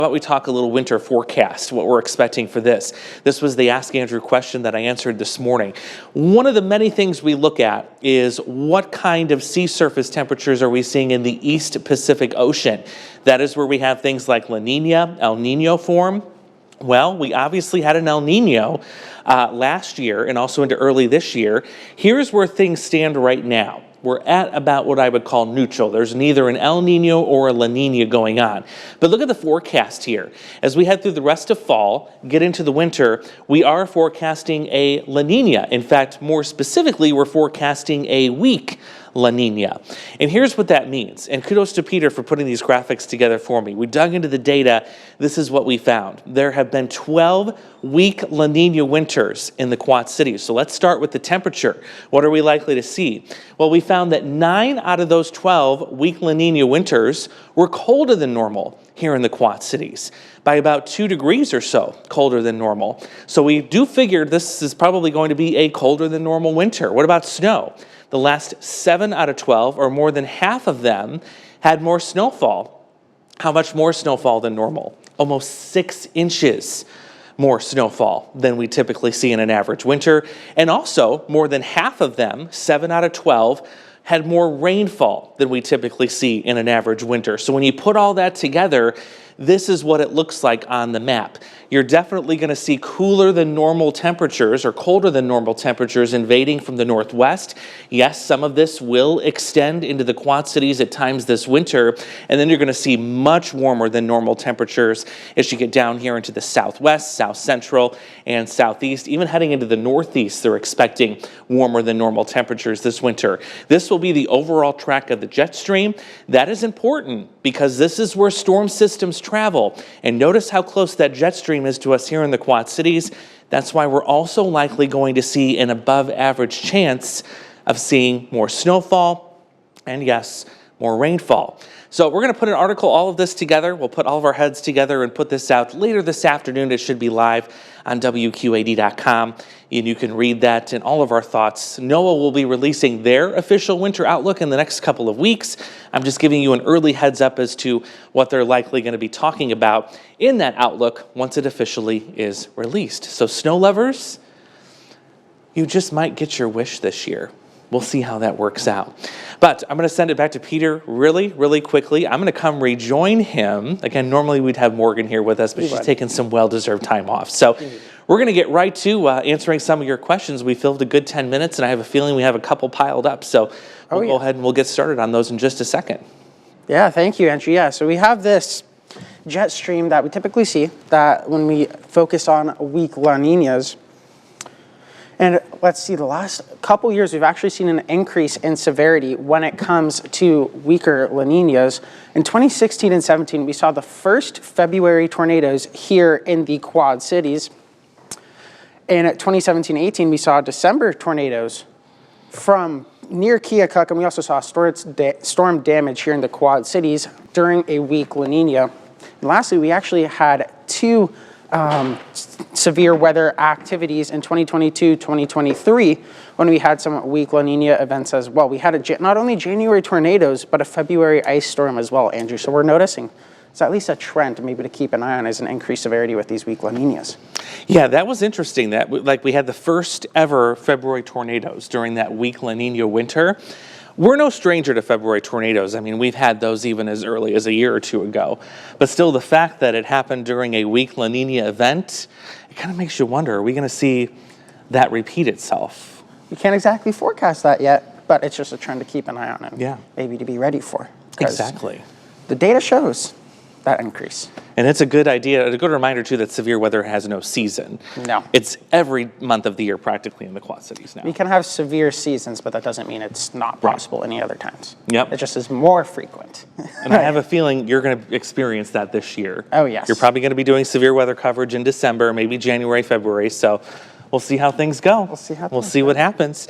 How about we talk a little winter forecast, what we're expecting for this. This was the Ask Andrew question that I answered this morning. One of the many things we look at is what kind of sea surface temperatures are we seeing in the East Pacific Ocean. That is where we have things like La Niña, El Nino form. Well, we obviously had an El Nino last year and also into early this year. Here's where things stand right now. We're at about what I would call neutral. There's neither an El Nino or a La Nina going on. But look at the forecast here. As we head through the rest of fall, get into the winter, we are forecasting a La Nina. In fact, more specifically, we're forecasting a weak La Nina. And here's what that means. And kudos to Peter for putting these graphics together for me. We dug into the data. This is what we found. There have been 12 weak La Nina winters in the Quad Cities. So let's start with the temperature. What are we likely to see? Well, we found that 9 out of those 12 weak La Nina winters were colder than normal here in the Quad Cities, by about 2 degrees or so colder than normal. So we do figure this is probably going to be a colder than normal winter. What about snow? The last 7 out of 12, or more than half of them, had more snowfall. How much more snowfall than normal? Almost 6 inches more snowfall than we typically see in an average winter. And also, more than half of them, 7 out of 12, had more rainfall than we typically see in an average winter. So when you put all that together, this is what it looks like on the map. You're definitely going to see cooler than normal temperatures or colder than normal temperatures invading from the northwest. Yes, some of this will extend into the Quad Cities at times this winter, and then you're going to see much warmer than normal temperatures as you get down here into the southwest, south central, and southeast. Even heading into the northeast, they're expecting warmer than normal temperatures this winter. This will be the overall track of the jet stream. That is important because this is where storm systems travel. And notice how close that jet stream is to us here in the Quad Cities. That's why we're also likely going to see an above average chance of seeing more snowfall and, yes, more rainfall. So we're going to put an article, all of this together. We'll put all of our heads together and put this out later this afternoon. It should be live on WQAD.com, and you can read that and all of our thoughts. NOAA will be releasing their official winter outlook in the next couple of weeks. I'm just giving you an early heads up as to what they're likely going to be talking about in that outlook once it officially is released. So snow lovers, you just might get your wish this year. We'll see how that works out. But I'm going to send it back to Peter really quickly. I'm going to come rejoin him. Again, normally we'd have Morgan here with us, but she's taking some well-deserved time off. So we're going to get right to answering some of your questions. We filled a good 10 minutes, and I have a feeling we have a couple piled up. So we'll go ahead and we'll get started on those in just a second. Yeah, thank you, Andrew. Yeah, so we have this jet stream that we typically see that when we focus on weak La Ninas. And let's see, the last couple years, we've actually seen an increase in severity when it comes to weaker La Ninas. In 2016 and 17, we saw the first February tornadoes here in the Quad Cities. And at 2017-18, we saw December tornadoes from near Keokuk, and we also saw storm damage here in the Quad Cities during a weak La Nina. And lastly, we actually had 2 severe weather activities in 2022-2023 when we had some weak La Nina events as well. We had not only January tornadoes, but a February ice storm as well, Andrew. So we're noticing it's at least a trend maybe to keep an eye on as an increased severity with these weak La Ninas. Yeah, that was interesting. That we had the first ever February tornadoes during that weak La Nina winter. We're no stranger to February tornadoes. I mean, we've had those even as early as a year or two ago. But still, the fact that it happened during a weak La Nina event, it kind of makes you wonder, are we going to see that repeat itself? We can't exactly forecast that yet, but it's just a trend to keep an eye on and maybe to be ready for. Exactly. The data shows that increase. And it's a good idea, a good reminder, too, that severe weather has no season. No. It's every month of the year practically in the Quad Cities now. We can have severe seasons, but that doesn't mean it's not possible any other times. Yep. It just is more frequent. And I have a feeling you're going to experience that this year. Oh, yes. You're probably going to be doing severe weather coverage in December, maybe January, February. So we'll see how things go. We'll see what happens.